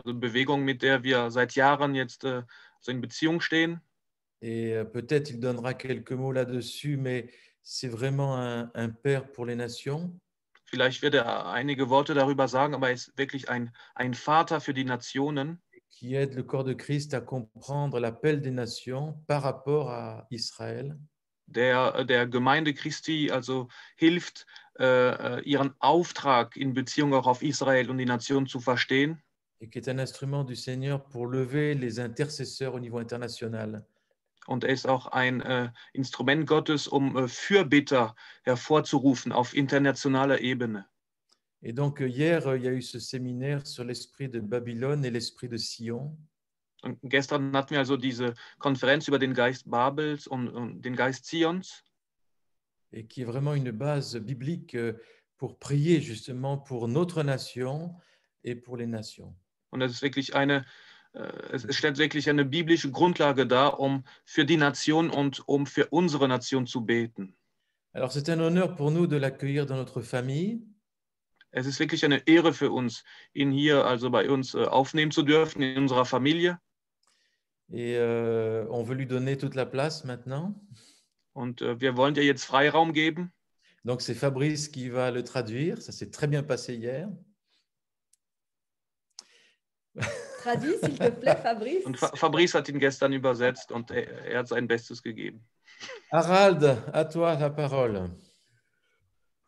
Also Bewegung, mit der wir seit Jahren jetzt so in Beziehung stehen. Et peut-être il donnera quelques mots là-dessus, mais c'est vraiment un père pour les nations. Vielleicht wird er einige Worte darüber sagen, aber er ist wirklich ein Vater für die Nationen, Qui aide le corps de Christ à comprendre l'appel des nations par rapport à Israël. der Gemeinde Christi also hilft, ihren Auftrag in Beziehung auch auf Israel und die Nation zu verstehen. Et qui est un instrument du Seigneur pour lever les intercesseurs au niveau international. Und er ist auch ein Instrument Gottes, um Fürbitter hervorzurufen auf internationaler Ebene. Et donc hier, il y a eu ce séminaire sur l'esprit de Babylone et l'esprit de Sion. Und gestern hatten wir also diese Konferenz über den Geist Babels und den Geist Zions. Et qui est vraiment une base biblique pour prier justement pour notre nation et pour les nations. Und das ist wirklich es stellt wirklich eine biblische Grundlage dar, um für die Nation und um für unsere Nation zu beten. Alors c'est un honneur pour nous de l'accueillir dans notre famille. Es ist wirklich eine Ehre für uns, ihn hier also bei uns aufnehmen zu dürfen, in unserer Familie. Et on veut lui donner toute la place maintenant. Und wir wollen dir jetzt Freiraum geben. Donc c'est Fabrice qui va le traduire. Ça s'est très bien passé hier. Traduis, s'il te plaît, Fabrice. Und Fabrice hat ihn gestern übersetzt und er hat sein Bestes gegeben. Harald, à toi la parole.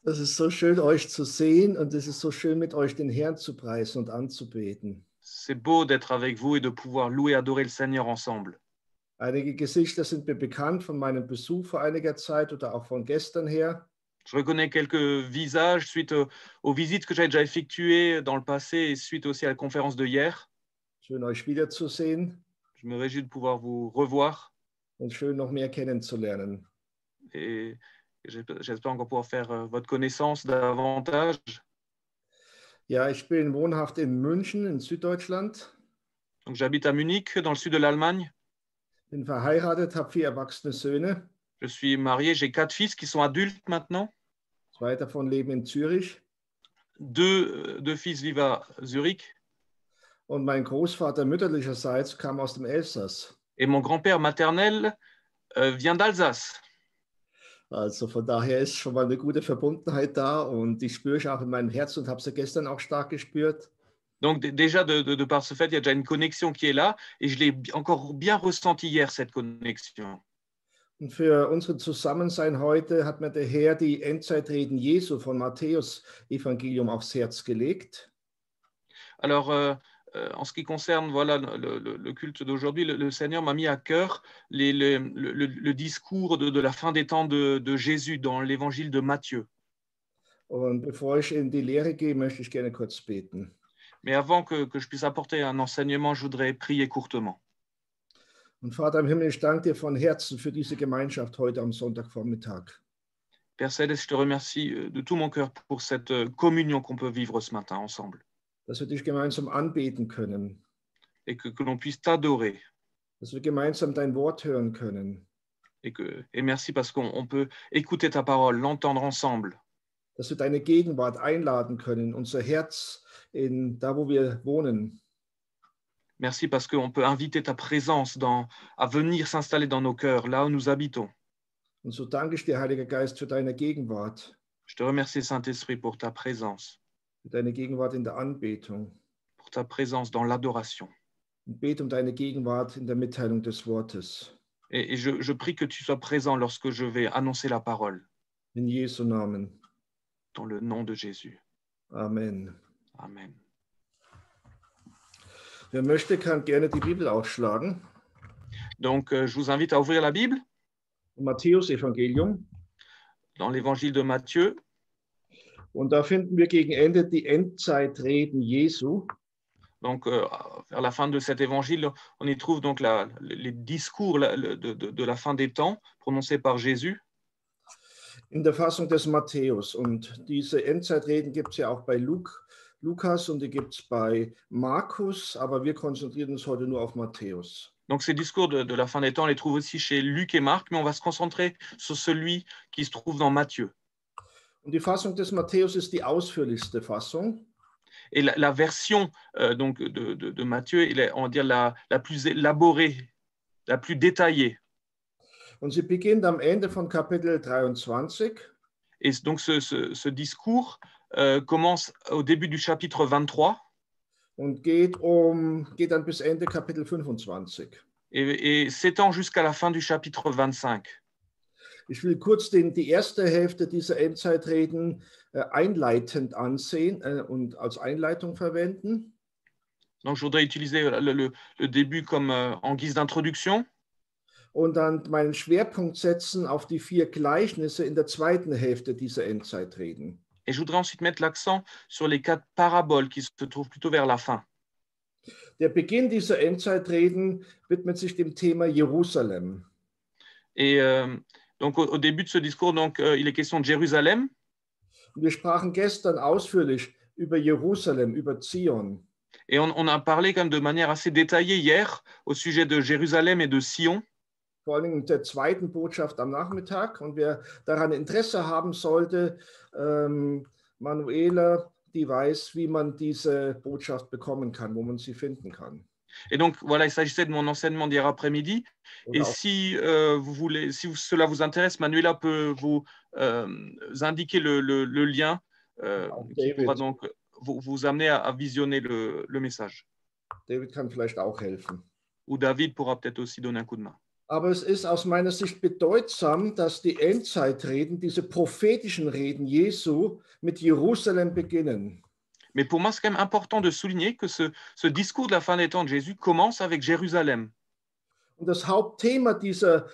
Es ist so schön, euch zu sehen und es ist so schön, mit euch den Herrn zu preisen und anzubeten. C'est beau d'être avec vous et de pouvoir louer et adorer le Seigneur ensemble. Einige Gesichter sind mir bekannt von meinem Besuch vor einiger Zeit oder auch von gestern her. Je reconnais quelques visages suite aux visites que j'avais déjà effectuées dans le passé et suite aussi à la conférence de hier. Schön, euch wiederzusehen Je me réjouis de pouvoir vous revoir und schön, noch mehr kennenzulernen. et j'espère encore pouvoir faire votre connaissance davantage. Ja, ich bin wohnhaft in München in Süddeutschland. Donc, j'habite à Munich, dans le sud de l'Allemagne. Bin verheiratet, habe 4 erwachsene Söhne. Je suis marié, j'ai 4 fils qui sont adultes maintenant. 2 davon leben in Zürich. Deux fils vivent à Zurich. Und mein Großvater mütterlicherseits kam aus dem Elsass. Et mon grand-père maternel vient d'Alsace. Also von daher ist schon mal eine gute Verbundenheit da und die spüre ich auch in meinem Herz und habe sie gestern auch stark gespürt. Donc déjà, de par ce fait, il y a déjà une connexion qui est là et je l'ai encore bien ressenti hier, cette connexion. Und für unser Zusammensein heute hat mir der Herr die Endzeitreden Jesu von Matthäus Evangelium aufs Herz gelegt. Alors, en ce qui concerne voilà, le culte d'aujourd'hui, le Seigneur m'a mis à cœur le discours de la fin des temps de Jésus dans l'évangile de Matthieu. Und bevor ich in die Lehre gehe, möchte ich gerne kurz beten. Mais avant que je puisse apporter un enseignement, je voudrais prier courtement. Und Vater im Himmel, ich danke dir von Herzen für diese Gemeinschaft heute am Sonntagvormittag. Père Céleste, je te remercie de tout mon cœur pour cette communion qu'on peut vivre ce matin ensemble. Dass wir dich gemeinsam anbeten können. Et que l'on puisse t'adorer. Dass wir gemeinsam dein Wort hören können. Et merci parce qu'on peut écouter ta parole, l'entendre ensemble. Dass wir deine Gegenwart einladen können, unser Herz da, wo wir wohnen. Merci parce qu'on peut inviter ta présence à venir s'installer dans nos cœurs, là où nous habitons. Und so danke ich dir, Heiliger Geist, für deine Gegenwart. Je te remercie, Saint-Esprit, pour ta présence. Für deine Gegenwart in der Anbetung. Pour ta présence dans l'adoration. Und bete deine Gegenwart in der Mitteilung des Wortes. Et je prie que tu sois présent lorsque je vais annoncer la parole. In Jesu Namen. Dans le nom de Jésus. Amen. Amen. Wer möchte, kann gerne die Bibel aufschlagen. Donc, je vous invite à ouvrir la Bible. Matthäus Evangelium. Dans l'évangile de Matthieu. Und da finden wir gegen Ende die Endzeitreden Jesu. Donc, vers la fin de cet évangile, on y trouve donc les discours de la fin des temps prononcés par Jésus. In der Fassung des Matthäus. Und diese Endzeitreden gibt es ja auch bei Lukas und die gibt es bei Markus, aber wir konzentrieren uns heute nur auf Matthäus. Donc ces discours de la fin des temps, on les trouve aussi chez Luc et Marc, mais on va se concentrer sur celui qui se trouve dans Matthieu. Und die Fassung des Matthäus ist die ausführlichste Fassung. Et la version donc de Matthieu, on va dire la plus élaborée, la plus détaillée. Und sie beginnt am Ende von Kapitel 23. Et donc ce discours commence au début du chapitre 23 und geht dann bis Ende Kapitel 25. et s'étend jusqu'à la fin du chapitre 25. Ich will kurz die erste Hälfte dieser Endzeitreden einleitend ansehen und als Einleitung verwenden. Donc je voudrais utiliser le début comme en guise d'introduction. Und dann meinen Schwerpunkt setzen auf die 4 Gleichnisse in der zweiten Hälfte dieser Endzeitreden. Et je voudrais ensuite mettre l'accent sur les 4 paraboles qui se trouvent plutôt vers la fin. Der Beginn dieser Endzeitreden widmet sich dem Thema Jerusalem. Et donc au début de ce discours, donc, il est question de Jérusalem. Und wir sprachen gestern ausführlich über Jerusalem, über Zion. Et on a parlé quand même de manière assez détaillée hier au sujet de Jérusalem et de Sion. Vor allem in der zweiten Botschaft am Nachmittag. Und wer daran Interesse haben sollte, Manuela, die weiß, wie man diese Botschaft bekommen kann, wo man sie finden kann. Et donc, voilà, il s'agissait de mon enseignement d'hier après-midi. Et si, cela vous intéresse, Manuela peut vous indiquer le lien qui pourra donc vous amener à visionner le message. David kann vielleicht auch helfen. Ou David pourra peut-être aussi donner un coup de main. Aber es ist aus meiner Sicht bedeutsam, dass die Endzeitreden, diese prophetischen Reden Jesu, mit Jerusalem beginnen. Mais pour moi, c'est quand même important de souligner que ce discours de la fin des temps de Jésus commence avec Jérusalem. Und das Hauptthema dieser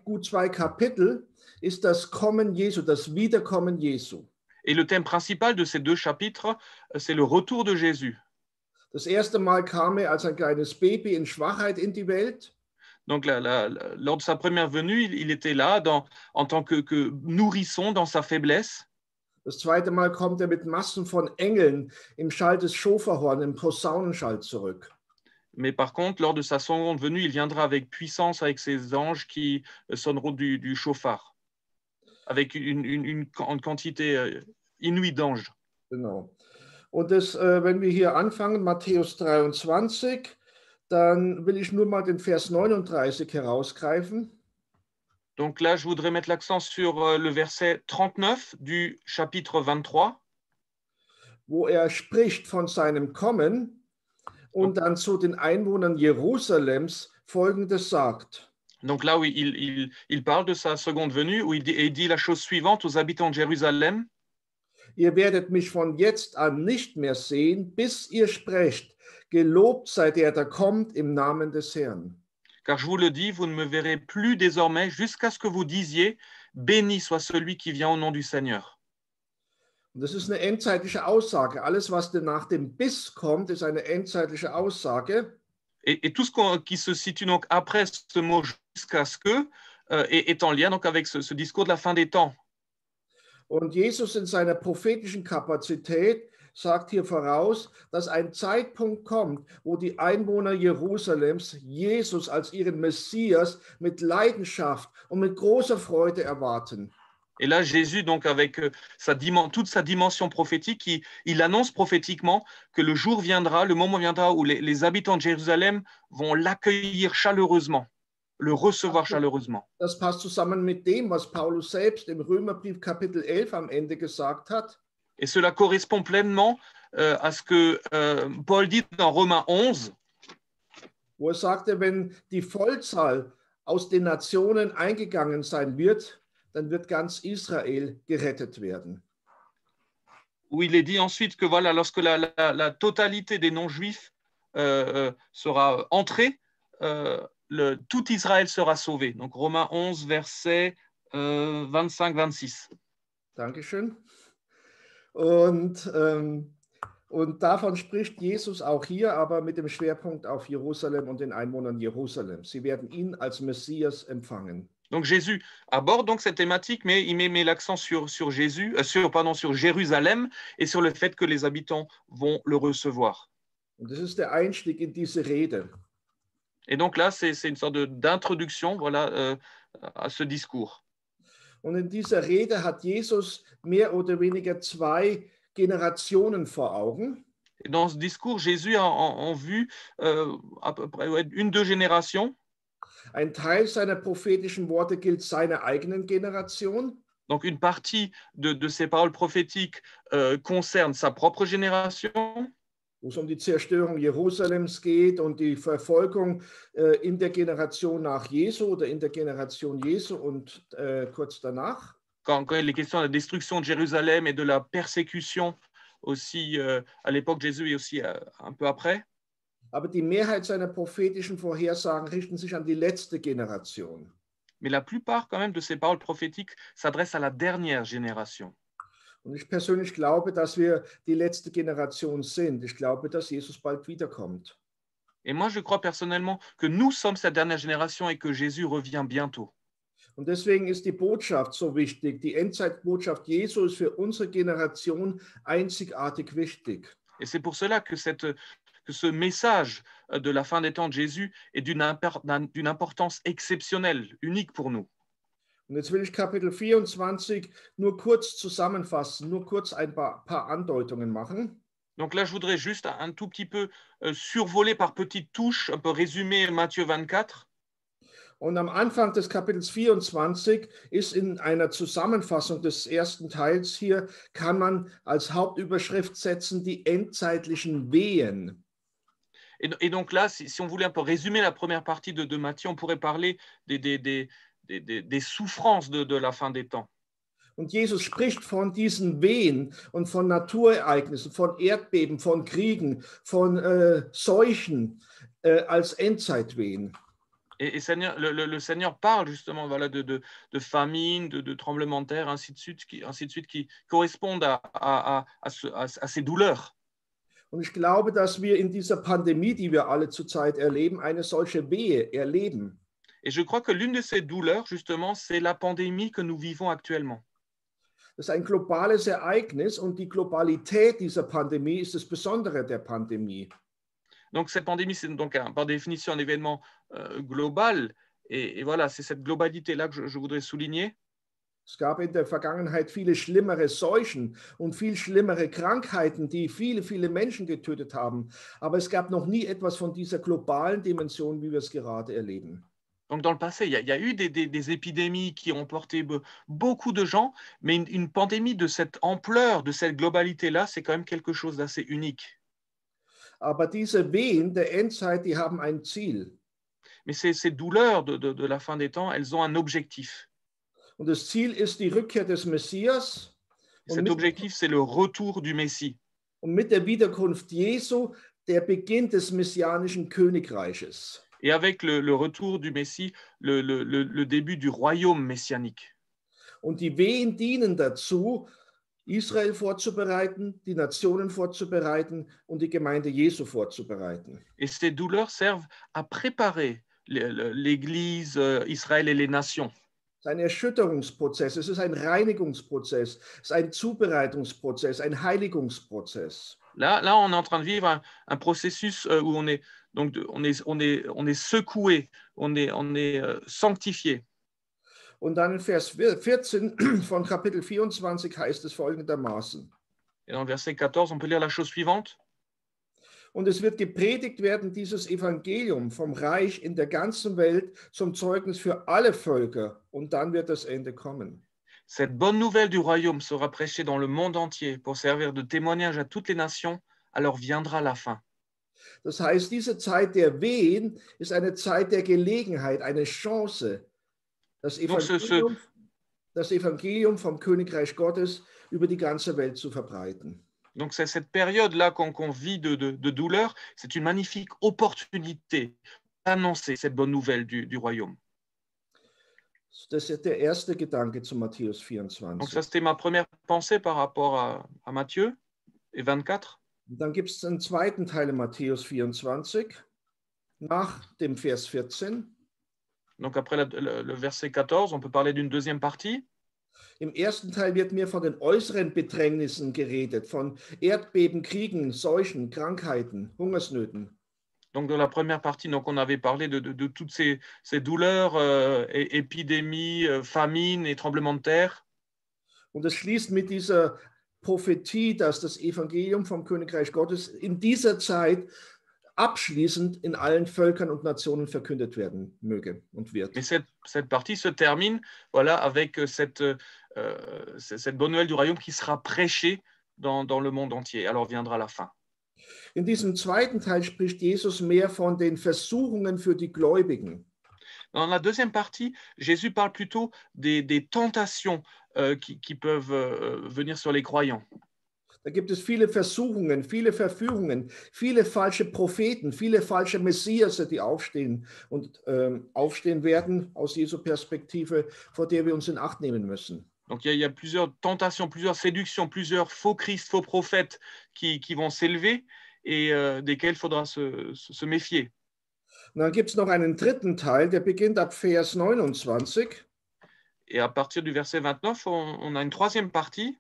gut zwei Kapitel ist das Kommen Jesu, das Wiederkommen Jesu. Et le thème principal de ces 2 chapitres, c'est le retour de Jésus. Das erste Mal kam er als ein kleines Baby in Schwachheit in die Welt. Donc, lors de sa première venue, il était là en tant que nourrisson dans sa faiblesse. Das zweite Mal kommt er mit Massen von Engeln im Schall des Schofahorn, im Posaunenschall zurück. Mais par contre, lors de sa seconde venue, il viendra avec puissance, avec ses anges qui sonneront du chauffard, avec une quantité inouïe d'anges. Genau. Und wenn wir hier anfangen, Matthäus 23, dann will ich nur mal den Vers 39 herausgreifen. Donc là, je voudrais mettre l'accent sur le verset 39 du chapitre 23. Wo er spricht von seinem Kommen und dann zu den Einwohnern Jerusalems Folgendes sagt. Donc là où il parle de sa seconde venue, où il dit la chose suivante aux habitants de Jérusalem. Ihr werdet mich von jetzt an nicht mehr sehen, bis ihr sprecht, gelobt sei der, der kommt im Namen des Herrn. Car je vous le dis, vous ne me verrez plus désormais jusqu'à ce que vous disiez, béni soit celui qui vient au nom du Seigneur. Und das ist eine endzeitliche Aussage. Alles, was nach dem Bis kommt, ist eine endzeitliche Aussage. Et tout ce qui se situe donc après ce mot jusqu'à ce que est en lien donc avec ce discours de la fin des temps. Und Jesus in seiner prophetischen Kapazität sagt hier voraus, dass ein Zeitpunkt kommt, wo die Einwohner Jerusalems Jesus als ihren Messias mit Leidenschaft und mit großer Freude erwarten. Et là, Jésus, donc avec toute sa dimension prophétique, il annonce prophétiquement que le jour viendra, le moment viendra où les habitants de Jérusalem vont l'accueillir chaleureusement, le recevoir chaleureusement. Das passt zusammen mit dem, was Paulus selbst im Römerbrief Kapitel 11 am Ende gesagt hat. Et cela correspond pleinement à ce que Paul dit dans Romains 11, wo sagte, wenn die Vollzahl aus den Nationen eingegangen sein wird, dann wird ganz Israel gerettet werden. Où il est dit ensuite que voilà, lorsque la totalité des non-juifs sera entrée, tout Israël sera sauvé. Donc Romains 11, versets 25-26. Dankeschön. Und davon spricht Jesus auch hier, aber mit dem Schwerpunkt auf Jerusalem und den Einwohnern Jerusalems. Sie werden ihn als Messias empfangen. Donc Jésus aborde donc cette thématique, mais il met l'accent sur Jérusalem et sur le fait que les habitants vont le recevoir. Und das ist der Einstieg in diese Rede. Et donc là, c'est une sorte d'introduction, voilà, à ce discours. Und in dieser Rede hat Jesus mehr oder weniger zwei Generationen vor Augen. Et dans ce discours, Jésus a en vue à peu près 1-2 générations. Ein Teil seiner prophetischen Worte gilt seiner eigenen Generation. Donc une partie de ces paroles prophétiques concerne sa propre génération. Wo es die Zerstörung Jerusalems geht und die Verfolgung in der Generation nach Jesu oder in der Generation Jesu und kurz danach. Quand il est question de la destruction de Jérusalem et de la persécution aussi à l'époque de Jésus et aussi un peu après. Aber die Mehrheit seiner prophetischen Vorhersagen richten sich an die letzte Generation. Mais la plupart quand même de ces paroles prophétiques s'adressent à la dernière génération. Und ich persönlich glaube, dass wir die letzte Generation sind. Ich glaube, dass Jesus bald wiederkommt. Et moi, je crois personnellement que nous sommes cette dernière génération et que Jésus revient bientôt. Und deswegen ist die Botschaft so wichtig. Die Endzeitbotschaft Jesu ist für unsere Generation einzigartig wichtig. Et c'est pour cela que ce message de la fin des temps de Jésus est d'une importance exceptionnelle, unique pour nous. Und jetzt will ich Kapitel 24 nur kurz zusammenfassen, nur kurz ein paar Andeutungen machen. Donc là, je voudrais juste un tout petit peu survoler par petites touches, un peu résumer Matthieu 24. Und am Anfang des Kapitels 24 ist in einer Zusammenfassung des ersten Teils hier, kann man als Hauptüberschrift setzen, die endzeitlichen Wehen. Et donc là, si on voulait un peu résumer la première partie de Matthieu, on pourrait parler des souffrances de la fin des temps. Und Jesus spricht von diesen Wehen und von Naturereignissen, von Erdbeben, von Kriegen, von Seuchen als Endzeitwehen. Et Seigneur, le Seigneur parle justement voilà, de famine, de tremblements de terre, ainsi de suite, qui correspondent à ces douleurs. Und ich glaube, dass wir in dieser Pandemie, die wir alle zurzeit erleben, eine solche Wehe erleben. Et je crois que l'une de ces douleurs, justement, c'est la pandémie que nous vivons actuellement. Das ist ein globales Ereignis und die Globalität dieser Pandemie ist das Besondere der Pandemie. Donc cette pandémie, c'est donc par définition un événement global. Et voilà, c'est cette globalité-là que je voudrais souligner. Es gab in der Vergangenheit viele schlimmere Seuchen und viel schlimmere Krankheiten, die viele, viele Menschen getötet haben. Aber es gab noch nie etwas von dieser globalen Dimension, wie wir es gerade erleben. Donc dans le passé, il y a eu des épidémies qui ont emporté beaucoup de gens, mais une pandémie de cette ampleur, de cette globalité-là, c'est quand même quelque chose d'assez unique. Aber diese Wehen der Endzeit, die haben ein Ziel. Mais ces douleurs de la fin des temps, elles ont un objectif. Und das Ziel ist die Rückkehr des Messias. Cet objectif, c'est le retour du Messie. Und mit der Wiederkunft Jesu der Beginn des messianischen Königreiches. Et avec le retour du Messie, le début du royaume messianique. Und die Wehen dienen dazu, Israel vorzubereiten, die Nationen vorzubereiten und die Gemeinde Jesu vorzubereiten. Et ces douleurs servent à préparer l'Église, Israël et les nations. Es ist ein Erschütterungsprozess, es ist ein Reinigungsprozess, es ist ein Zubereitungsprozess, ein Heiligungsprozess. Là, on est en train de vivre un processus où on est secoué, on est sanctifié. Und dann in Vers 14 von Kapitel 24 heißt es folgendermaßen. Et dans le verset 14, on peut lire la chose suivante. Und es wird gepredigt werden, dieses Evangelium vom Reich in der ganzen Welt zum Zeugnis für alle Völker. Und dann wird das Ende kommen. Cette bonne nouvelle du royaume sera prêchée dans le monde entier pour servir de témoignage à toutes les nations, alors viendra la fin. Das heißt, diese Zeit der Wehen ist eine Zeit der Gelegenheit, eine Chance, das Evangelium vom Königreich Gottes über die ganze Welt zu verbreiten. Donc c'est cette période-là qu'on vit de douleur, c'est une magnifique opportunité d'annoncer cette bonne nouvelle du royaume. Das ist der erste Gedanke zu Matthäus 24. Donc ça, c'était ma première pensée par rapport à Matthieu et 24. Und dann gibt es einen zweiten Teil in Matthäus 24, nach dem Vers 14. Donc après le verset 14, on peut parler d'une deuxième partie. Im ersten Teil wird mir von den äußeren Bedrängnissen geredet, von Erdbeben, Kriegen, Seuchen, Krankheiten, Hungersnöten. Donc dans la première partie, donc on avait parlé de toutes ces douleurs, épidémies, famines et tremblements de terre. Und es schließt mit dieser Prophetie, dass das Evangelium vom Königreich Gottes in dieser Zeit abschließend in allen Völkern und Nationen verkündet werden möge und wird. Mais cette partie se termine voilà, avec cette bonne nouvelle du royaume qui sera prêchée dans le monde entier. Alors viendra la fin. In diesem zweiten Teil spricht Jesus mehr von den Versuchungen für die Gläubigen. Dans la deuxième partie, Jésus parle plutôt des tentations qui peuvent venir sur les croyants. Da gibt es viele Versuchungen, viele Verführungen, viele falsche Propheten, viele falsche Messiasse, die aufstehen und aufstehen werden aus Jesu Perspektive, vor der wir uns in Acht nehmen müssen. Donc il y a plusieurs tentations, plusieurs séductions, plusieurs faux Christ, faux prophètes qui vont s'élever et desquels il faudra se méfier. Und dann gibt es noch einen dritten Teil, der beginnt ab Vers 29. Et à partir du verset 29, on a une troisième partie.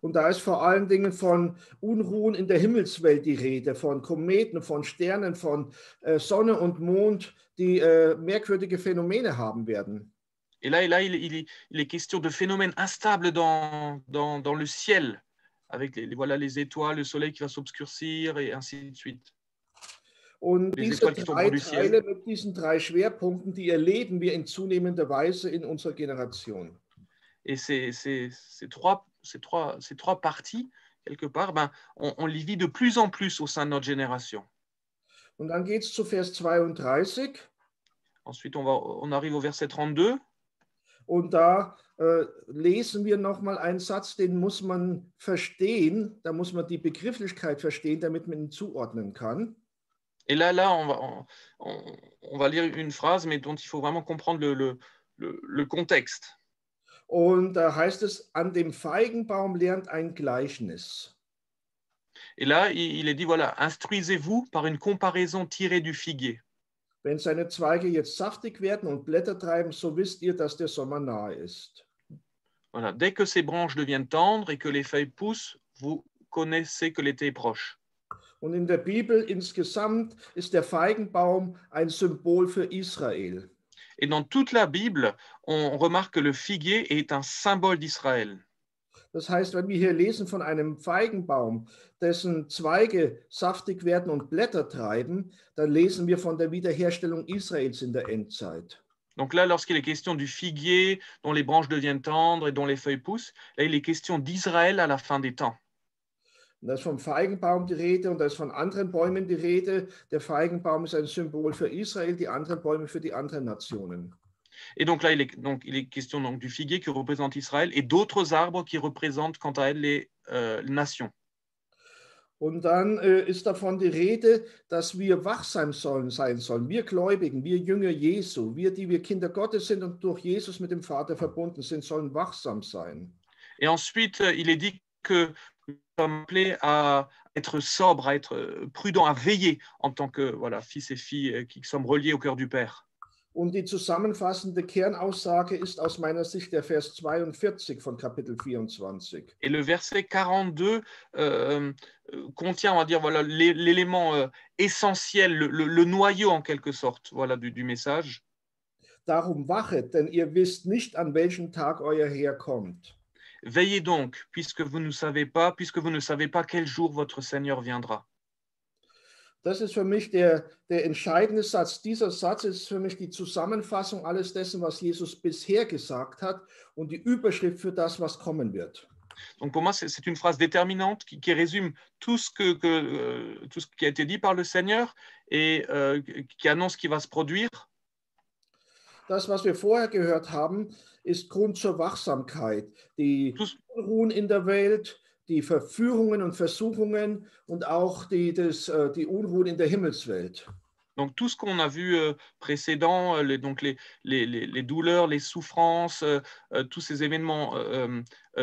Und da ist vor allen Dingen von Unruhen in der Himmelswelt die Rede, von Kometen, von Sternen, von Sonne und Mond, die merkwürdige Phänomene haben werden. Et là il est question de phénomènes instables dans le ciel, avec voilà, les étoiles, le soleil qui va s'obscurcir et ainsi de suite. Und Les diese étoiles qui tombent drei du ciel. Teile mit diesen drei Schwerpunkten, die erleben wir in zunehmender Weise in unserer Generation. Et ces trois parties, quelque part, on les vit de plus en plus au sein de notre génération. Und dann geht es zu Vers 32. Ensuite, on arrive au verset 32. Und da lesen wir nochmal einen Satz, den muss man verstehen. Da muss man die Begrifflichkeit verstehen, damit man ihn zuordnen kann. Et là on va lire une phrase, mais dont il faut vraiment comprendre le contexte. Und da heißt es, an dem Feigenbaum lernt ein Gleichnis. Et là, il est dit, voilà, instruisez-vous par une comparaison tirée du figuier. Wenn seine Zweige jetzt saftig werden und Blätter treiben, so wisst ihr, dass der Sommer nahe ist. Voilà, dès que ces branches deviennent tendres et que les feuilles poussent, vous connaissez que l'été est proche. Und in der Bibel insgesamt ist der Feigenbaum ein Symbol für Israel. Et dans toute la Bible, on remarque que le figuier est un symbole d'Israël. Das heißt, wenn wir hier lesen von einem Feigenbaum, dessen Zweige saftig werden und Blätter treiben, dann lesen wir von der Wiederherstellung Israels in der Endzeit. Donc là, lorsqu'il est question du figuier dont les branches deviennent tendres et dont les feuilles poussent, là, il est question d'Israël à la fin des temps. Und da ist vom Feigenbaum die Rede und da ist von anderen Bäumen die Rede. Der Feigenbaum ist ein Symbol für Israel, die anderen Bäume für die anderen Nationen. Et donc là, il est question donc, du figuier qui représente Israël et d'autres arbres qui représentent quant à elles les nations. Und dann ist davon die Rede, dass wir wachsam sein sollen. Wir Gläubigen, wir Jünger Jesu, die wir Kinder Gottes sind und durch Jesus mit dem Vater verbunden sind, sollen wachsam sein. Et ensuite, il est dit que nous sommes appelés à être sobres, à être prudents, à veiller en tant que voilà, fils et filles qui sommes reliés au cœur du Père. Und die zusammenfassende Kernaussage ist aus meiner Sicht der Vers 42 von Kapitel 24. Et le verset 42 contient, on va dire, voilà, l'élément essentiel, le noyau en quelque sorte, voilà, du message. Darum wachet, denn ihr wisst nicht, an welchem Tag euer Herr kommt. Veillez donc, puisque vous ne savez pas quel jour votre Seigneur viendra. Das ist für mich der entscheidende Satz. Dieser Satz ist für mich die Zusammenfassung alles dessen, was Jesus bisher gesagt hat und die Überschrift für das, was kommen wird. Donc pour moi, c'est une phrase déterminante qui résume tout ce qui a été dit par le Seigneur et qui annonce ce qui va se produire. Das, was wir vorher gehört haben, ist Grund zur Wachsamkeit. Die Unruhen in der Welt, die Verführungen und Versuchungen und auch die Unruhen in der Himmelswelt. Donc tout ce qu'on a vu précédent, les douleurs, les souffrances, tous ces événements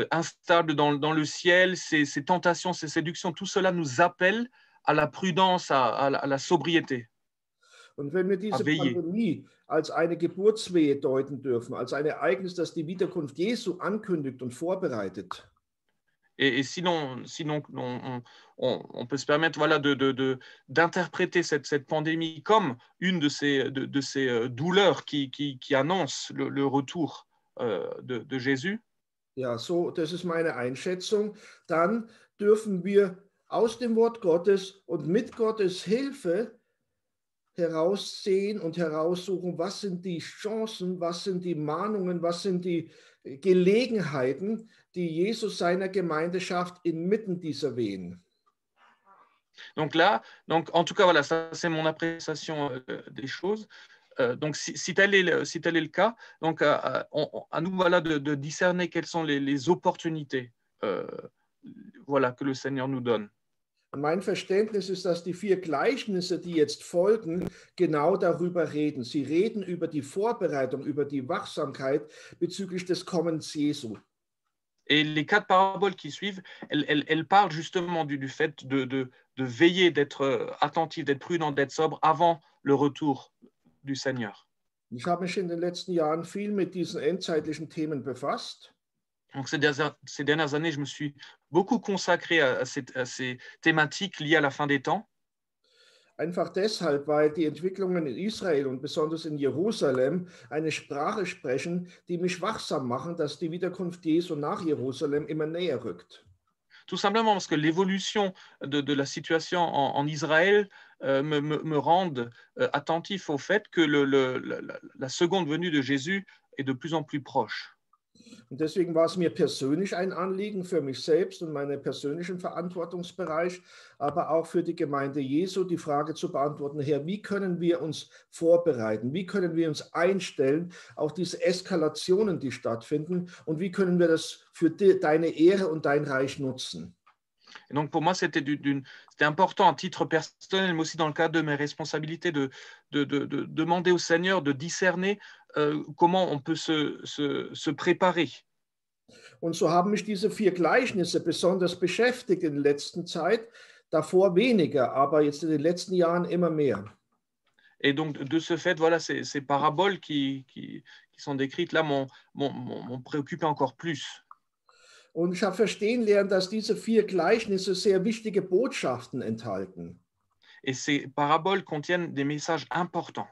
instables dans le ciel, ces tentations, ces séductions, tout cela nous appelle à la prudence, à la sobriété. Und wenn wir diese Pandemie als eine Geburtswehe deuten dürfen, als ein Ereignis, das die Wiederkunft Jesu ankündigt und vorbereitet. Et sinon on peut se permettre voilà, d'interpréter cette pandémie comme une de ces douleurs qui annoncent le retour de Jésus. Ja, so, das ist meine Einschätzung. Dann dürfen wir aus dem Wort Gottes und mit Gottes Hilfe heraussehen und heraussuchen, was sind die Chancen, was sind die Mahnungen, was sind die Gelegenheiten, die Jesus seiner Gemeinde schafft inmitten dieser Wehen. Donc là, donc, en tout cas, voilà, ça c'est mon appréciation des choses. Donc si tel est le cas, donc à nous voilà de discerner quelles sont les opportunités voilà, que le Seigneur nous donne. Mein Verständnis ist, dass die 4 Gleichnisse, die jetzt folgen, genau darüber reden. Sie reden über die Vorbereitung, über die Wachsamkeit bezüglich des Kommens Jesu. Et les 4 paraboles qui suivent, elles parlent justement du fait de veiller, d'être attentif, d'être prudent, d'être sobre avant le retour du Seigneur. Ich habe mich in den letzten Jahren viel mit diesen endzeitlichen Themen befasst. Donc ces dernières années, je me suis beaucoup consacré à ces thématiques liées à la fin des temps. Einfach deshalb, weil die Entwicklungen in Israel und besonders in Jerusalem eine Sprache sprechen, die mich wachsam machen, dass die Wiederkunft Jesu nach Jerusalem immer näher rückt. Tout simplement parce que l'évolution de la situation en Israël me rende attentif au fait que la seconde venue de Jésus est de plus en plus proche. Und deswegen war es mir persönlich ein Anliegen für mich selbst und meinen persönlichen Verantwortungsbereich, aber auch für die Gemeinde Jesu, die Frage zu beantworten, Herr, wie können wir uns vorbereiten? Wie können wir uns einstellen auf diese Eskalationen, die stattfinden? Und wie können wir das für deine Ehre und dein Reich nutzen? Et donc pour moi, c'était important à titre personnel, mais aussi dans le cadre de mes responsabilités, de demander au Seigneur de discerner comment on peut se préparer. Und so haben mich diese 4 Gleichnisse besonders beschäftigt in der letzten Zeit, davor weniger, aber jetzt in den letzten Jahren immer mehr. Et donc de ce fait, voilà, ces paraboles qui sont décrites là m'ont préoccupé encore plus. Und ich habe verstehen lernen, dass diese 4 Gleichnisse sehr wichtige Botschaften enthalten. Et ces paraboles contiennent des messages importants.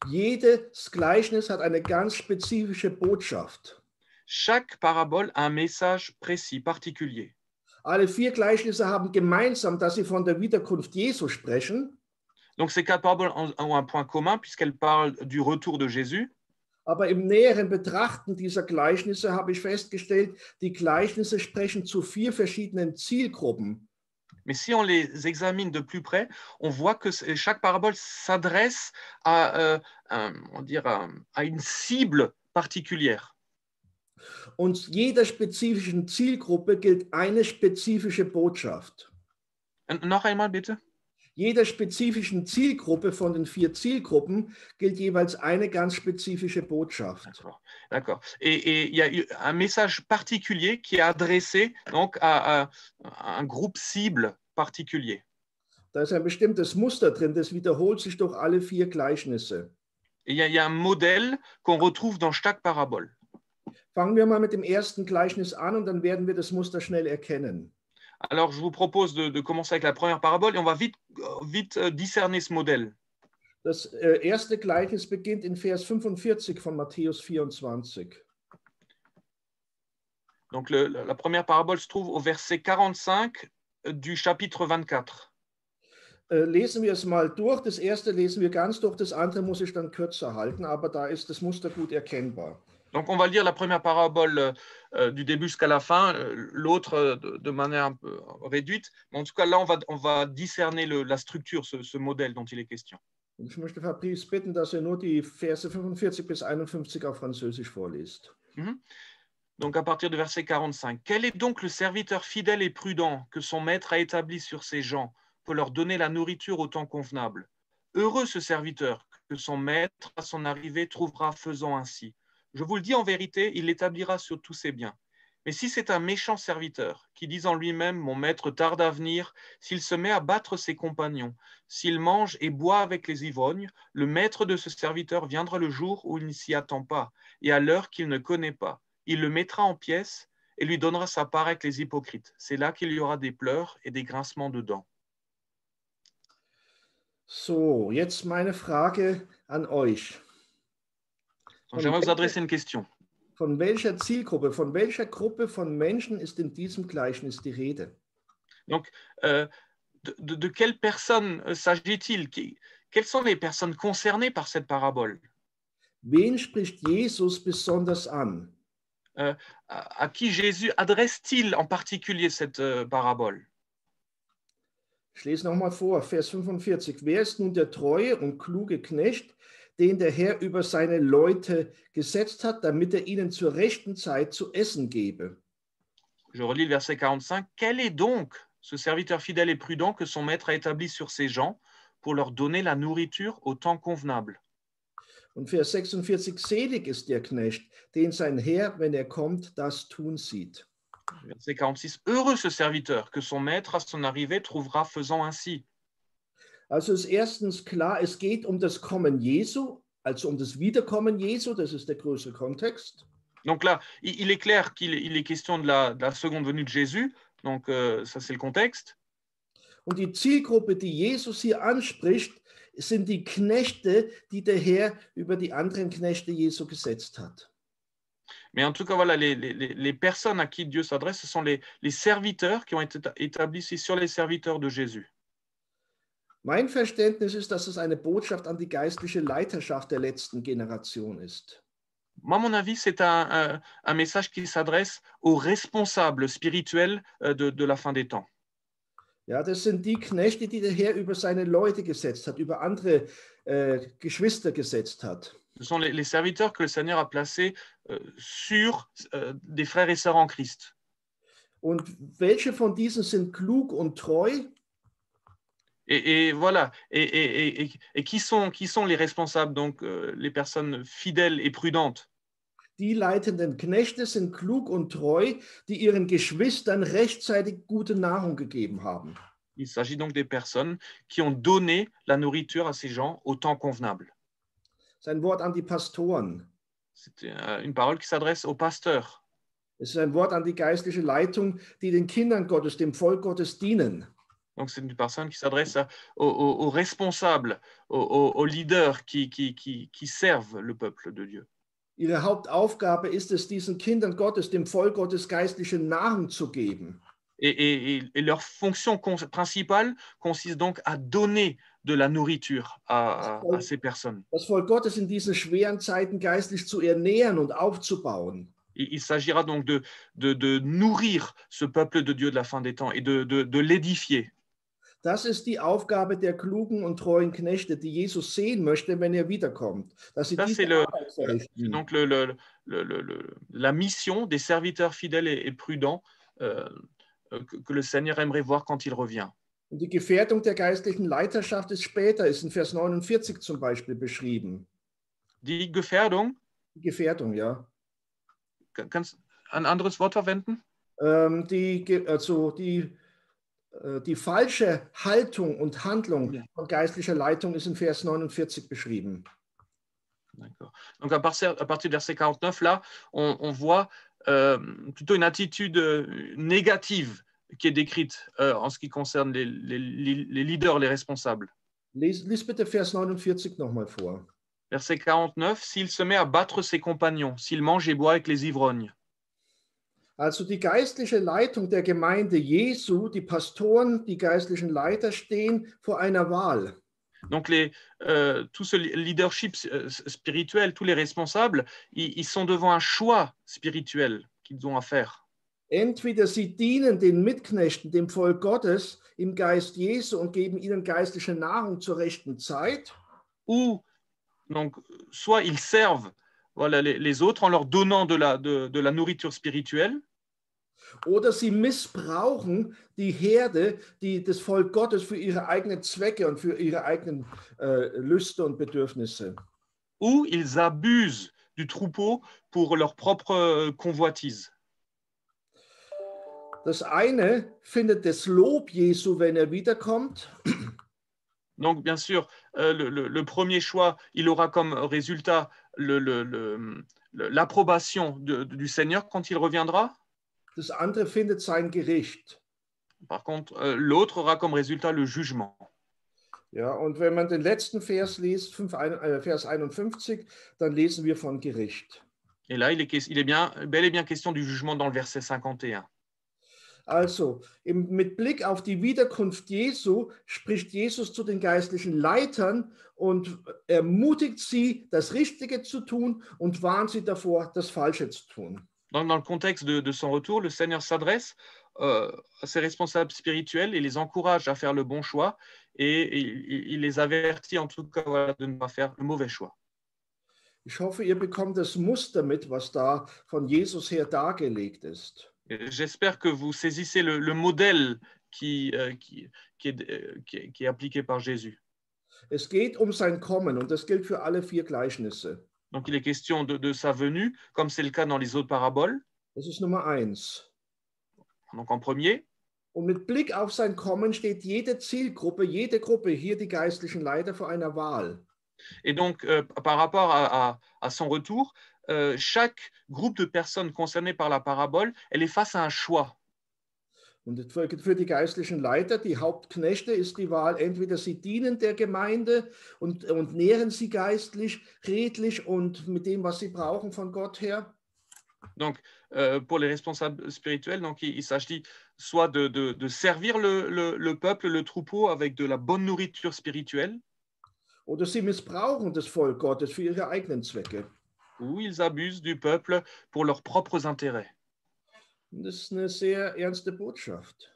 Jedes Gleichnis hat eine ganz spezifische Botschaft. Chaque parabole a un message précis, particulier. Alle 4 Gleichnisse haben gemeinsam, dass sie von der Wiederkunft Jesu sprechen. Donc ces 4 paraboles ont un point commun puisqu'elles parlent du retour de Jésus. Aber im näheren Betrachten dieser Gleichnisse habe ich festgestellt, die Gleichnisse sprechen zu 4 verschiedenen Zielgruppen. Mais si on les examine de plus près, on voit que chaque parabole s'adresse à une cible particulière. Und jeder spezifischen Zielgruppe gilt eine spezifische Botschaft. Noch einmal bitte. Jeder spezifischen Zielgruppe von den 4 Zielgruppen gilt jeweils eine ganz spezifische Botschaft. D'accord. Et il y a un message particulier qui est adressé donc à un groupe cible particulier. Da ist ein bestimmtes Muster drin, das wiederholt sich durch alle 4 Gleichnisse. Et il y a un modèle qu'on retrouve dans chaque parabole. Fangen wir mal mit dem ersten Gleichnis an und dann werden wir das Muster schnell erkennen. Alors, je vous propose de commencer avec la première parabole et on va vite discerner ce modèle. Das erste Gleichnis beginnt in Vers 45 von Matthäus 24. Donc, la première parabole se trouve au verset 45 du chapitre 24. Lesen wir es mal durch. Das erste lesen wir ganz durch, das andere muss ich dann kürzer halten, aber da ist das Muster gut erkennbar. Donc, on va lire la première parabole du début jusqu'à la fin, l'autre de manière un peu réduite. Mais en tout cas, là, on va discerner la structure, ce modèle dont il est question. Ich möchte Fabrice bitten, dass er nur die Verse 45 bis 51 auf Französisch vorliest. Donc, à partir du verset 45. Quel est donc le serviteur fidèle et prudent que son maître a établi sur ses gens pour leur donner la nourriture au temps convenable? Heureux ce serviteur que son maître, à son arrivée, trouvera faisant ainsi. Je vous le dis en vérité, il l'établira sur tous ses biens. Mais si c'est un méchant serviteur qui dit en lui-même « Mon maître tarde à venir », s'il se met à battre ses compagnons, s'il mange et boit avec les ivrognes, le maître de ce serviteur viendra le jour où il ne s'y attend pas et à l'heure qu'il ne connaît pas. Il le mettra en pièces et lui donnera sa part avec les hypocrites. C'est là qu'il y aura des pleurs et des grincements de dents. So, jetzt meine Frage an euch. Donc, j'aimerais vous adresser une question. Von welcher Zielgruppe, von welcher Gruppe von Menschen ist in diesem Gleichnis die Rede? Donc, de quelles personnes s'agit-il? Quelles sont les personnes concernées par cette parabole? Wen spricht Jesus besonders an? À qui Jésus adresse-t-il en particulier cette parabole? Ich lese nochmal vor, Vers 45. Wer ist nun der treue und kluge Knecht, den der Herr über seine Leute gesetzt hat, damit er ihnen zur rechten Zeit zu essen gebe? Je relis le verset 45. Quel est donc ce serviteur fidèle et prudent que son maître a établi sur ses gens pour leur donner la nourriture au temps convenable? Und Vers 46, selig ist der Knecht, den sein Herr, wenn er kommt, das tun sieht. Verset 46. Heureux ce serviteur que son maître à son arrivée trouvera faisant ainsi. Also ist erstens klar, es geht um das Kommen Jesu, also um das Wiederkommen Jesu, das ist der größere Kontext. Donc là, il est clair qu'il est question de la seconde venue de Jésus. Donc ça, c'est le contexte. Und die Zielgruppe, die Jesus hier anspricht, sind die Knechte, die der Herr über die anderen Knechte Jesu gesetzt hat. Mais en tout cas, voilà, les personnes à qui Dieu s'adresse, ce sont les serviteurs qui ont été établis ici sur les serviteurs de Jésus. Mein Verständnis ist, dass es eine Botschaft an die geistliche Leiterschaft der letzten Generation ist. Moi, à mon avis, c'est un message qui s'adresse aux responsables spirituels de la fin des temps. Ja, das sind die Knechte, die der Herr über seine Leute gesetzt hat, über andere Geschwister gesetzt hat. Ce sont les serviteurs que le Seigneur a placés sur des frères et sœurs en Christ. Und welche von diesen sind klug und treu? Et voilà. Et qui sont les responsables, donc les personnes fidèles et prudentes? Die leitenden Knechte sind klug und treu, die ihren Geschwistern rechtzeitig gute Nahrung gegeben haben. Il s'agit donc des personnes qui ont donné la nourriture à ces gens au temps convenable. C'est ein Wort an die Pastoren. C'est une parole qui s'adresse aux pasteurs. Es ist ein Wort an die geistliche Leitung, die den Kindern Gottes, dem Volk Gottes dienen. Donc c'est une personne qui s'adresse aux responsables, aux leaders qui servent le peuple de Dieu. Ihre Hauptaufgabe ist es, diesen Kindern Gottes, dem Volk Gottes, geistliche Nahrung zu geben. Et leur fonction principale consiste donc à donner de la nourriture à ces personnes. Das Volk Gottes in diesen schweren Zeiten geistlich zu ernähren und aufzubauen. Il s'agira donc de nourrir ce peuple de Dieu de la fin des temps et de l'édifier. Das ist die Aufgabe der klugen und treuen Knechte, die Jesus sehen möchte, wenn er wiederkommt. Dass sie diese Arbeit verrichten. Donc la mission des serviteurs fidèles et prudents que le Seigneur aimerait voir quand il revient. Und die Gefährdung der geistlichen Leiterschaft ist später, ist in Vers 49 zum Beispiel beschrieben. Die Gefährdung? Die Gefährdung, ja. Kannst du ein anderes Wort verwenden? Die falsche Haltung und Handlung von geistlicher Leitung ist in Vers 49 beschrieben. D'accord. Donc à partir du verset 49, là, on voit plutôt une attitude négative qui est décrite en ce qui concerne les leaders, les responsables. Lies bitte Vers 49 nochmal vor. Verset 49, s'il se met à battre ses compagnons, s'il mange et boit avec les ivrognes. Also die geistliche Leitung der Gemeinde Jesu, die Pastoren, die geistlichen Leiter stehen vor einer Wahl. Donc tout ce leadership spirituel, tous les responsables, ils sont devant un choix spirituel qu'ils ont à faire. Entweder sie dienen den Mitknechten, dem Volk Gottes im Geist Jesu und geben ihnen geistliche Nahrung zur rechten Zeit. Ou donc soit ils servent voilà, les autres en leur donnant de la nourriture spirituelle. Oder sie missbrauchen die Herde, das Volk Gottes für ihre eigenen Zwecke und für ihre eigenen Lüste und Bedürfnisse. Ou ils abusent du troupeau pour leur propre convoitise. Das eine findet das Lob Jesu, wenn er wiederkommt. Donc, bien sûr, le premier choix, il aura comme résultat l'approbation du Seigneur quand il reviendra. Das andere findet sein Gericht. Par contre, l'autre aura comme résultat le jugement. Ja, und wenn man den letzten Vers liest, Vers 51, dann lesen wir von Gericht. Et là, il est bel et bien question du jugement dans le verset 51. Also, mit Blick auf die Wiederkunft Jesu spricht Jesus zu den geistlichen Leitern und ermutigt sie, das Richtige zu tun und warnt sie davor, das Falsche zu tun. Dans le contexte de son retour, le Seigneur s'adresse à ses responsables spirituels et les encourage à faire le bon choix et il les avertit en tout cas voilà, de ne pas faire le mauvais choix. Ich hoffe, ihr bekommt das Muster mit, was da von Jesus her dargelegt ist. J'espère que vous saisissez le modèle qui est appliqué par Jésus. Es geht um sein Kommen und das gilt für alle 4 Gleichnisse. Donc, il est question de sa venue, comme c'est le cas dans les autres paraboles. Das ist Nummer 1. Donc, en premier. Und mit Blick auf sein Kommen steht jede Zielgruppe, jede Gruppe, hier die geistlichen Leiter, vor einer Wahl. Et donc, par rapport à son retour, chaque groupe de personnes concernées par la parabole, elle est face à un choix. Und für die geistlichen Leiter, die Hauptknechte, ist die Wahl, entweder sie dienen der Gemeinde und nähren sie geistlich, redlich und mit dem, was sie brauchen von Gott her. Donc, pour les responsables spirituels, donc, il s'agit soit de servir le peuple, le troupeau, avec de la bonne nourriture spirituelle. Oder sie missbrauchen das Volk Gottes für ihre eigenen Zwecke. Ou ils abusent du peuple pour leurs propres intérêts. Und das ist eine sehr ernste Botschaft.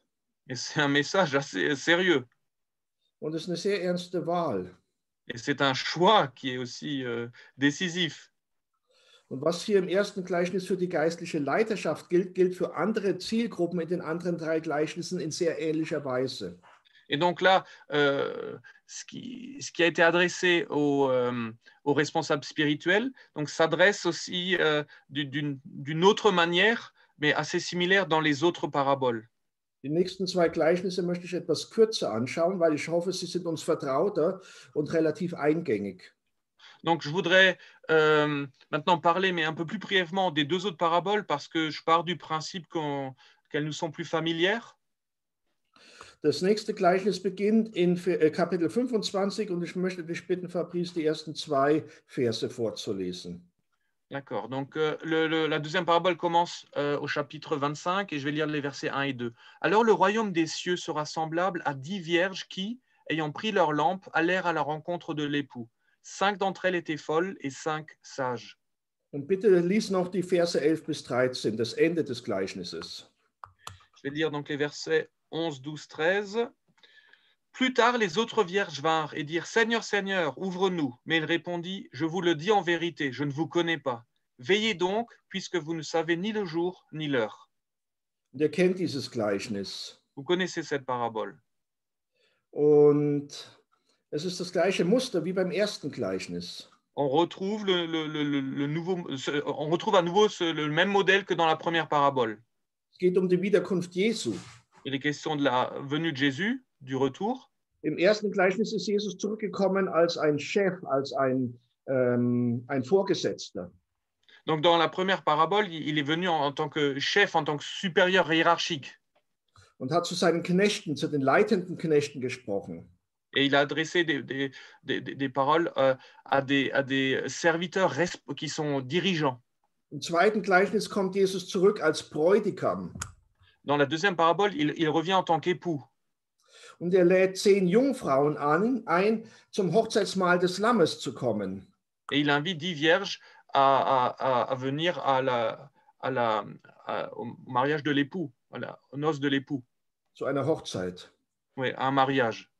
Et c'est un message assez sérieux. Und das ist eine sehr ernste Wahl. Et c'est un choix qui est aussi décisif. Und was hier im ersten Gleichnis für die geistliche Leiterschaft gilt, gilt für andere Zielgruppen in den anderen 3 Gleichnissen in sehr ähnlicher Weise. Et donc là, ce qui a été adressé aux responsables spirituels donc, s'adresse aussi d'une autre manière, mais assez similaire dans les autres paraboles. Die nächsten 2 Gleichnisse möchte ich etwas kürzer anschauen, weil ich hoffe, sie sind uns vertrauter und relativ eingängig. Donc, je voudrais maintenant parler, mais un peu plus brièvement, des 2 autres paraboles, parce que je pars du principe qu'elles nous sont plus familières. Das nächste Gleichnis beginnt in Kapitel 25 und ich möchte dich bitten, Fabrice, die ersten 2 Verse vorzulesen. D'accord. Donc, la deuxième parabole commence au chapitre 25 et je vais lire les versets 1 et 2. Alors, le royaume des cieux sera semblable à 10 vierges qui, ayant pris leurs lampes, allèrent à la rencontre de l'époux. 5 d'entre elles étaient folles et 5 sages. Und bitte lies noch die Verse 11 bis 13, das Ende des Gleichnisses. Je vais lire donc les versets 11, 12, 13. Plus tard, les autres vierges vinrent et dirent « Seigneur, Seigneur, ouvre-nous » Mais il répondit « Je vous le dis en vérité, je ne vous connais pas. Veillez donc, puisque vous ne savez ni le jour ni l'heure. » Und ihr kennt dieses Gleichnis. Vous connaissez cette parabole. Und es ist das gleiche Muster wie beim ersten Gleichnis. On retrouve, on retrouve à nouveau le même modèle que dans la première parabole. Es geht um die Wiederkunft Jesu. Il est question de la venue de Jésus, du retour. Im ersten Gleichnis ist Jesus zurückgekommen als ein Chef, als ein Vorgesetzter. Donc dans la première parabole, il est venu en tant que chef, en tant que supérieur hiérarchique. Und hat zu seinen Knechten, zu den leitenden Knechten gesprochen. Et il a adressé des paroles à des serviteurs qui sont dirigeants. Im zweiten Gleichnis kommt Jesus zurück als Bräutigam. Dans la deuxième parabole, il revient en tant qu'époux. Und er lädt 10 Jungfrauen ein, zum Hochzeitsmahl des Lammes zu kommen. Et il invite 10 vierges à venir au mariage de l'époux, aux noces de l'époux. Zu einer Hochzeit. Oui, à un mariage.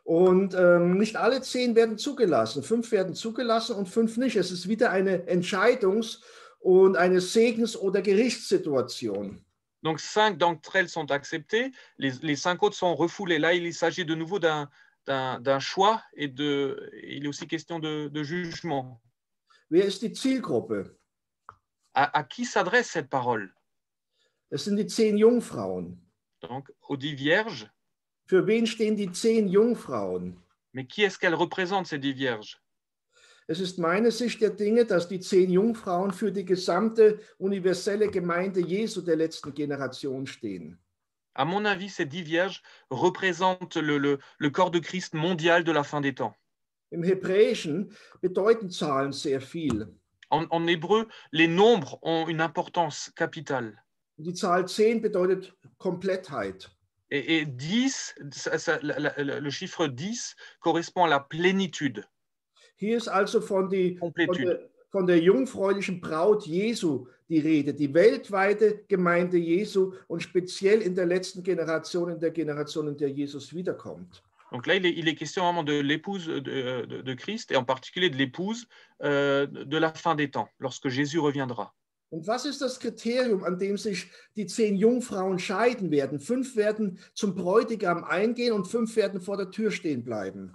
Und nicht alle 10 werden zugelassen. 5 werden zugelassen und 5 nicht. Es ist wieder eine Entscheidungs- und eine Segens- oder Gerichtssituation. Donc 5 d'entre elles sont acceptées, les 5 autres sont refoulées. Là, il s'agit de nouveau d'un choix et il est aussi question de jugement. Wer ist die Zielgruppe? À qui s'adresse cette parole? Es sind die 10 Jungfrauen. Donc, aux 10 vierges. Für wen stehen die 10 Jungfrauen? Mais qui est-ce qu'elles représentent, ces 10 vierges? Es ist meine Sicht der Dinge, dass die 10 Jungfrauen für die gesamte universelle Gemeinde Jesu der letzten Generation stehen. À mon avis, ces 10 vierges représentent le corps de Christ mondial de la fin des temps. Im Hebräischen bedeuten Zahlen sehr viel. En hébreu, les nombres ont une importance capitale. Und die Zahl 10 bedeutet Komplettheit. Et 10, le chiffre 10 correspond à la plénitude, Hier ist also complétude. von der jungfräulichen Braut Jesu die Rede, die weltweite Gemeinde Jesu und speziell in der letzten Generation, in der Generation, in der Jesus wiederkommt. Donc là, il est question vraiment de l'épouse de Christ, et en particulier de l'épouse de la fin des temps, lorsque Jésus reviendra. Und was ist das Kriterium, an dem sich die 10 Jungfrauen scheiden werden? 5 werden zum Bräutigam eingehen und 5 werden vor der Tür stehen bleiben.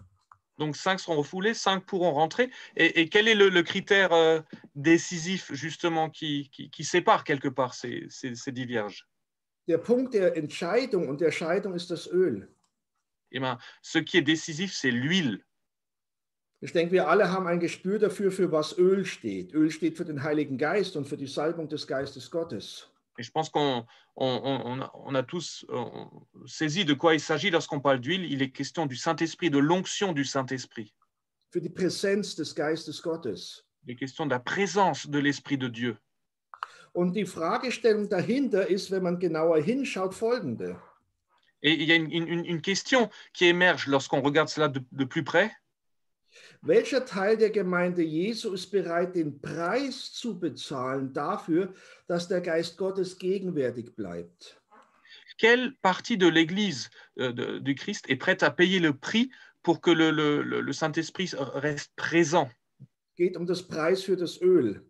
Donc 5 seront refoulés, 5 pourront rentrer. Et quel est le critère décisif, justement, qui sépare quelque part ces 10 vierges? Der Punkt der Entscheidung und der Scheidung ist das Öl. Eh bien, ce qui est décisif, c'est l'huile. Ich denke, wir alle haben ein Gespür dafür, für was Öl steht. Öl steht für den Heiligen Geist und für die Salbung des Geistes Gottes. Et je pense qu'on a tous saisi de quoi il s'agit lorsqu'on parle d'huile. Il est question du Saint-Esprit, de l'onction du Saint-Esprit. Für die Präsenz des Geistes Gottes. Il est question de la présence de l'Esprit de Dieu. Und die Fragestellung dahinter ist, wenn man genauer hinschaut, folgende. Et il y a une question qui émerge lorsqu'on regarde cela de plus près. Welcher Teil der Gemeinde Jesu ist bereit, den Preis zu bezahlen dafür, dass der Geist Gottes gegenwärtig bleibt? Quelle partie de l'Église du Christ est prête à payer le prix pour que le Saint-Esprit reste présent? Es geht um das Preis für das Öl.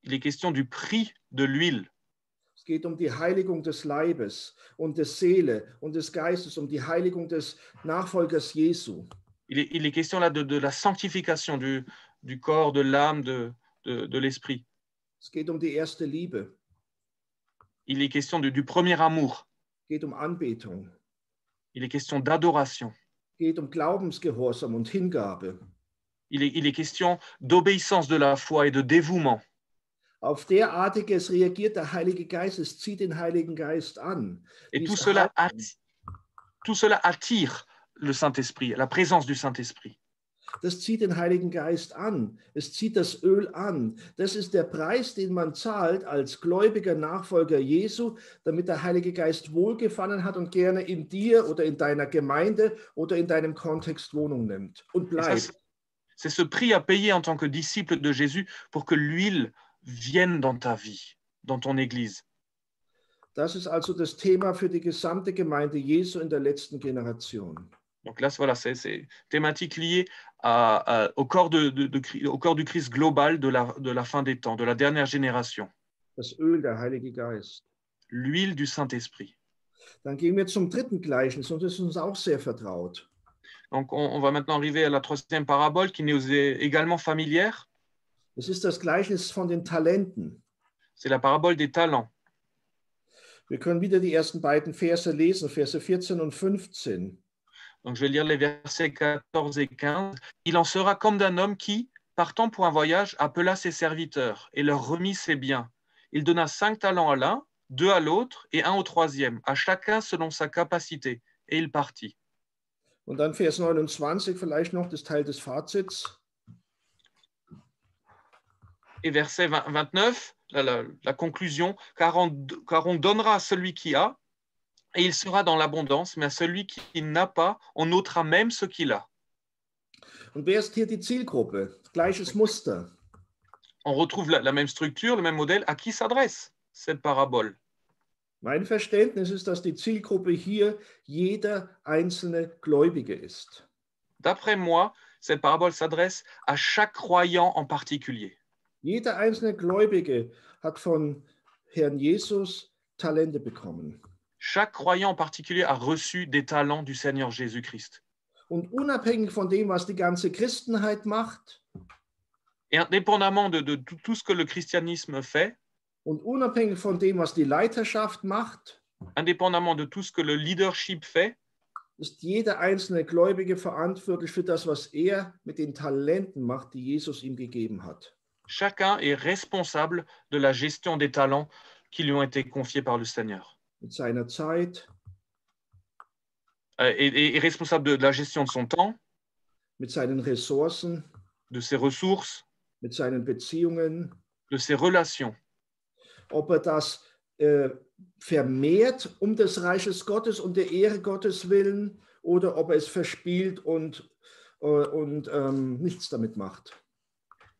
Il est question du prix de l'huile. Es geht um die Heiligung des Leibes und der Seele und des Geistes, um die Heiligung des Nachfolgers Jesu. Il est question là de la sanctification du corps, de l'âme, de l'esprit. Es geht um die erste Liebe. Il est question du premier amour. Es geht um Anbetung. Il est question d'adoration. Es geht um Glaubensgehorsam und Hingabe. Il est question d'obéissance de la foi et de dévouement. Auf derartiges reagiert der Heilige Geist, es zieht den Heiligen Geist an. Et tout cela attire le Saint-Esprit, la présence du Saint-Esprit. Das zieht den Heiligen Geist an. Es zieht das Öl an. Das ist der Preis, den man zahlt als gläubiger Nachfolger Jesu, damit der Heilige Geist Wohlgefallen hat und gerne in dir oder in deiner Gemeinde oder in deinem Kontext Wohnung nimmt und bleibt. C'est ce prix à payer en tant que disciple de Jésus pour que l'huile vienne dans ta vie, dans ton Église. Das ist also das Thema für die gesamte Gemeinde Jesu in der letzten Generation. Donc là, voilà, c'est thématique liée au corps du Christ global de la fin des temps, de la dernière génération. Das Öl, der Heilige Geist. L'huile du Saint-Esprit. Dann gehen wir zum dritten Gleichnis und das ist uns auch sehr vertraut. Donc on va maintenant arriver à la troisième parabole qui nous est également familière. Es ist das Gleichnis von den Talenten. C'est la parabole des talents. Wir können wieder die ersten beiden Verse lesen, Verse 14 und 15. Donc, je vais lire les versets 14 et 15. Il en sera comme d'un homme qui, partant pour un voyage, appela ses serviteurs et leur remit ses biens. Il donna 5 talents à l'un, 2 à l'autre et 1 au troisième, à chacun selon sa capacité. Et il partit. Und dann Vers 29, vielleicht noch das Teil des Fazits. Et verset 29, la conclusion, car on donnera à celui qui a, et il sera dans l'abondance, mais à celui qui n'a pas, on ôtera même ce qu'il a. Und wer ist hier die Zielgruppe? Gleiches Muster. On retrouve la même structure, le même modèle. À qui s'adresse cette parabole? Mein Verständnis ist, dass die Zielgruppe hier jeder einzelne Gläubige ist. D'après moi, cette parabole s'adresse à chaque croyant en particulier. Jeder einzelne Gläubige hat von Herrn Jesus Talente bekommen. Chaque croyant en particulier a reçu des talents du Seigneur Jésus-Christ. Und unabhängig von dem, was die ganze Christenheit macht, Et indépendamment de tout ce que le christianisme fait, und unabhängig von dem, was die Leiterschaft macht, indépendamment de tout ce que le leadership fait, ist jeder einzelne Gläubige verantwortlich für das, was er mit den Talenten macht, die Jesus ihm gegeben hat. chacun est responsable de la gestion des talents qui lui ont été confiés par le Seigneur. Mit seiner Zeit, Est responsable de la gestion de son temps, mit seinen Ressourcen, de ses ressources, mit seinen Beziehungen, de ses relations. ob das vermehrt um des Reiches Gottes und der Ehre Gottes willen oder ob es verspielt und nichts damit macht.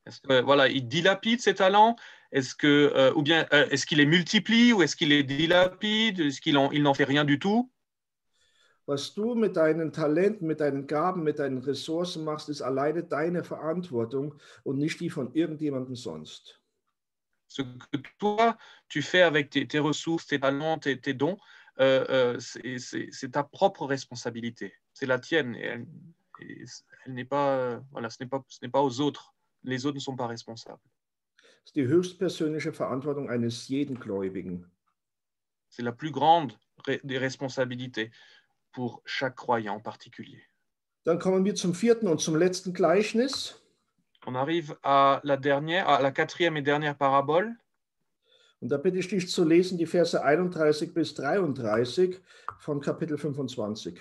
Est-ce que, voilà, il dilapide ses talents? Est-ce que, ou bien est-ce qu'il les multiplie ou est-ce qu'il les dilapide? Est-ce il n'en fait rien du tout? Was du mit deinen Talenten, mit deinen Gaben, mit deinen Ressourcen machst, ist alleine deine Verantwortung und nicht die von irgendjemandem sonst. Ce que toi, tu fais avec tes ressources, tes talents, tes dons, c'est ta propre responsabilité. C'est la tienne. Et elle n'est pas, voilà, ce n'est pas aux autres. Les autres ne sont pas responsables. Das ist die höchstpersönliche Verantwortung eines jeden Gläubigen. C'est la plus grande des responsabilités pour chaque croyant en particulier. Dann kommen wir zum vierten und zum letzten Gleichnis. On arrive à la quatrième et dernière parabole. Und da bitte ich dich zu lesen, die Verse 31 bis 33 von Kapitel 25.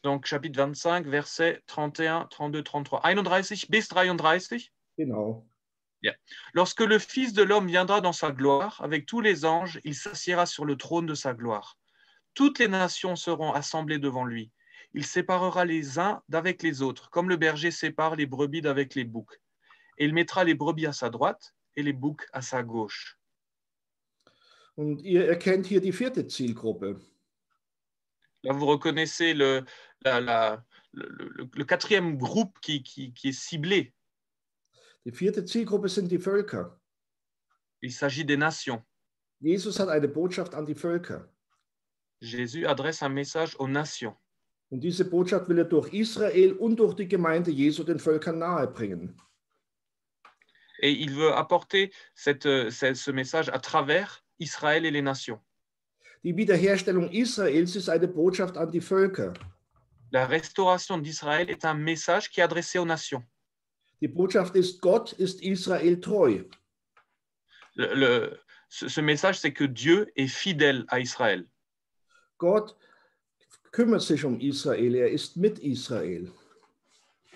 Donc, chapitre 25, versets 31, 32, 33. 31 bis 33. Genau. Bien. Lorsque le Fils de l'homme viendra dans sa gloire, avec tous les anges, il s'assiera sur le trône de sa gloire. Toutes les nations seront assemblées devant lui. Il séparera les uns d'avec les autres, comme le berger sépare les brebis d'avec les boucs. Et il mettra les brebis à sa droite et les boucs à sa gauche. Und ihr erkennt hier die vierte Zielgruppe. Là, vous reconnaissez le quatrième groupe qui est ciblé. Die vierte Zielgruppe sind die Völker. Il s'agit des nations. Jesus hat eine Botschaft an die Völker. Jésus adresse un message aux nations. Und diese Botschaft will er durch Israel und durch die Gemeinde Jesu den Völkern nahebringen. Et il veut apporter ce message à travers Israël et les nations. Die Wiederherstellung Israels ist eine Botschaft an die Völker. La restauration d'Israël est un message qui est adressé aux nations. Die Botschaft ist, Gott ist Israel treu. Ce message, c'est que Dieu est fidèle à Israël. Gott kümmert sich um Israel, er ist mit Israel.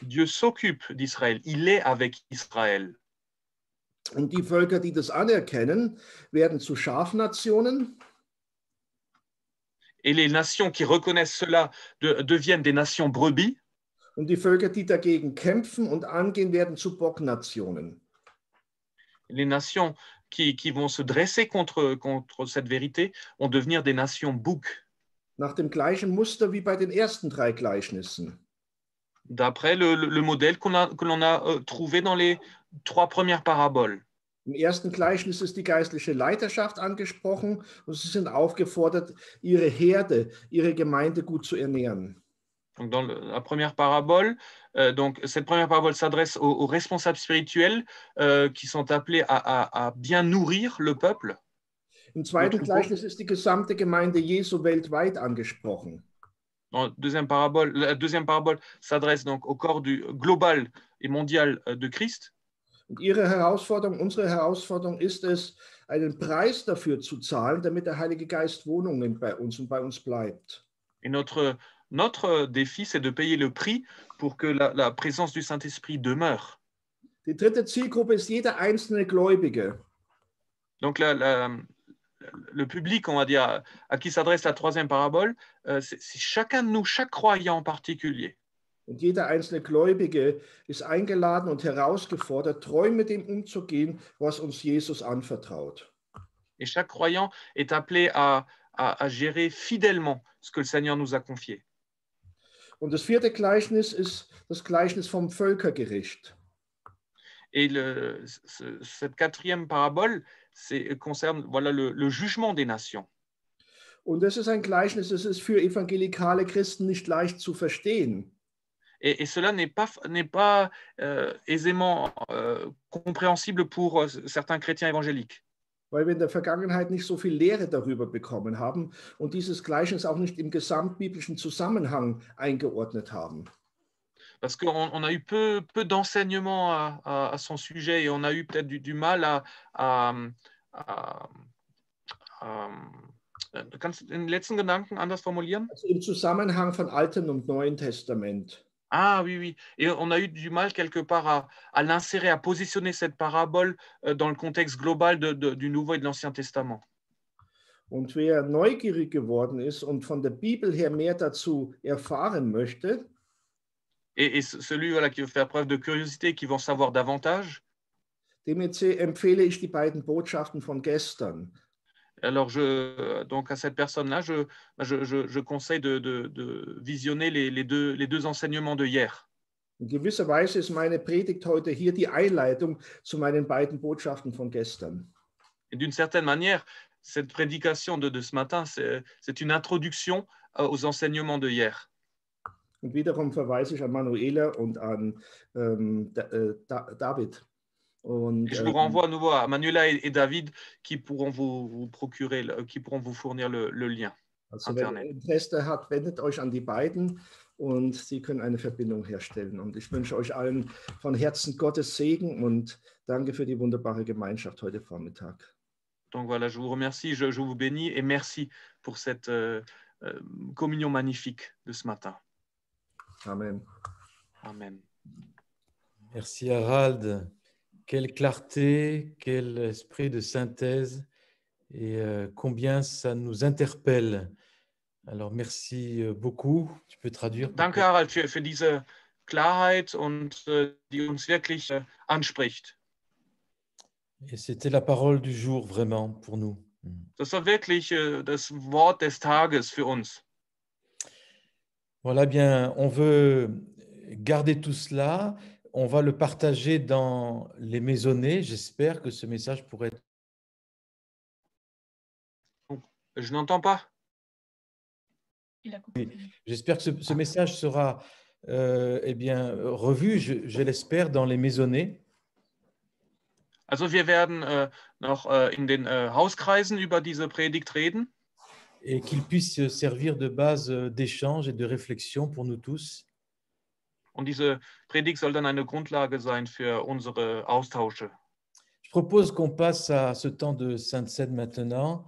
Dieu s'occupe d'Israël, il est avec Israël. Und die Völker, die das anerkennen, werden zu Schafnationen. Et les nations qui reconnaissent cela deviennent des nations brebis. Und die Völker, die dagegen kämpfen und angehen, werden zu Bocknationen. Les nations qui vont se dresser contre cette vérité vont devenir des nations boucs. Nach dem gleichen Muster wie bei den ersten drei Gleichnissen. D'après le modèle que l'on a trouvé dans les 3 premières paraboles. Im ersten Gleichnis ist die geistliche Leiterschaft angesprochen und sie sind aufgefordert, ihre Herde, ihre Gemeinde gut zu ernähren. Donc dans la première parabole, cette première parabole s'adresse aux responsables spirituels qui sont appelés à bien nourrir le peuple. Im zweiten Gleichnis ist die gesamte Gemeinde Jesu weltweit angesprochen. La deuxième parabole s'adresse donc au corps global et mondial de Christ. Und ihre Herausforderung, unsere Herausforderung ist es, einen Preis dafür zu zahlen, damit der Heilige Geist Wohnung nimmt bei uns und bei uns bleibt. Et notre défi, c'est de payer le prix pour que la présence du Saint-Esprit demeure. Die dritte Zielgruppe ist jeder einzelne Gläubige. Donc le public, on va dire, à qui s'adresse la troisième parabole, c'est chacun de nous, chaque croyant en particulier. Und jeder einzelne Gläubige ist eingeladen und herausgefordert, treu mit dem umzugehen, was uns Jesus anvertraut. Et chaque croyant est appelé à gérer fidèlement ce que le Seigneur nous a confié. Und das vierte Gleichnis ist das Gleichnis vom Völkergericht. Et cette quatrième parabole concerne le jugement des nations. Und das ist ein Gleichnis, das ist für evangelikale Christen nicht leicht zu verstehen. Et cela n'est pas aisément compréhensible pour certains chrétiens évangéliques. Weil wir in der Vergangenheit nicht so viel Lehre darüber bekommen haben und dieses Gleichnis auch nicht im gesamtbiblischen Zusammenhang eingeordnet haben. Parce qu'on a eu peu d'enseignements à son sujet et on a eu peut-être du mal kannst du den letzten Gedanken anders formulieren? Also im Zusammenhang von Altem und Neuen Testament. Ah oui, oui. Et on a eu du mal quelque part à l'insérer, à positionner cette parabole dans le contexte global du Nouveau et de l'Ancien Testament. Und wer neugierig geworden ist und von der Bibel her mehr dazu erfahren möchte, Et celui voilà, qui veut faire preuve de curiosité, qui veut en savoir davantage, dem empfehle ich die beiden Botschaften von gestern. alors donc à cette personne-là, je conseille de visionner les deux enseignements de hier. In gewisser Weise ist meine Predigt heute hier die Einleitung zu meinen beiden Botschaften von gestern. Et d'une certaine manière, cette prédication de ce matin, c'est une introduction aux enseignements de hier. Und wiederum verweise ich an Manuela und an David. Und, Et je vous renvoie à nouveau à Manuela et David qui pourront vous procurer, qui pourront vous fournir le lien. Also Internet. wer Interesse hat, wendet euch an die beiden und sie können eine Verbindung herstellen. Und ich wünsche euch allen von Herzen Gottes Segen und danke für die wunderbare Gemeinschaft heute Vormittag. Donc voilà, je vous remercie, je vous bénis et merci pour cette communion magnifique de ce matin. Amen. Amen. Merci Harald. Quelle clarté, quel esprit de synthèse et combien ça nous interpelle. Alors merci beaucoup. Tu peux traduire? Danke Harald für diese Klarheit und die uns wirklich anspricht. Et c'était la parole du jour vraiment pour nous. Das war wirklich das Wort des Tages für uns. Voilà, bien, on veut garder tout cela. On va le partager dans les maisonnées. J'espère que ce message pourrait être... Je n'entends pas. J'espère que ce message sera revu, je l'espère, dans les maisonnées. Also wir werden noch in den Hauskreisen über diese Predigt reden. Et qu'il puisse servir de base d'échange et de réflexion pour nous tous. Und diese Predigt soll dann eine Grundlage sein für unsere Austausche. Je propose qu'on passe à ce temps de Sainte Seine maintenant.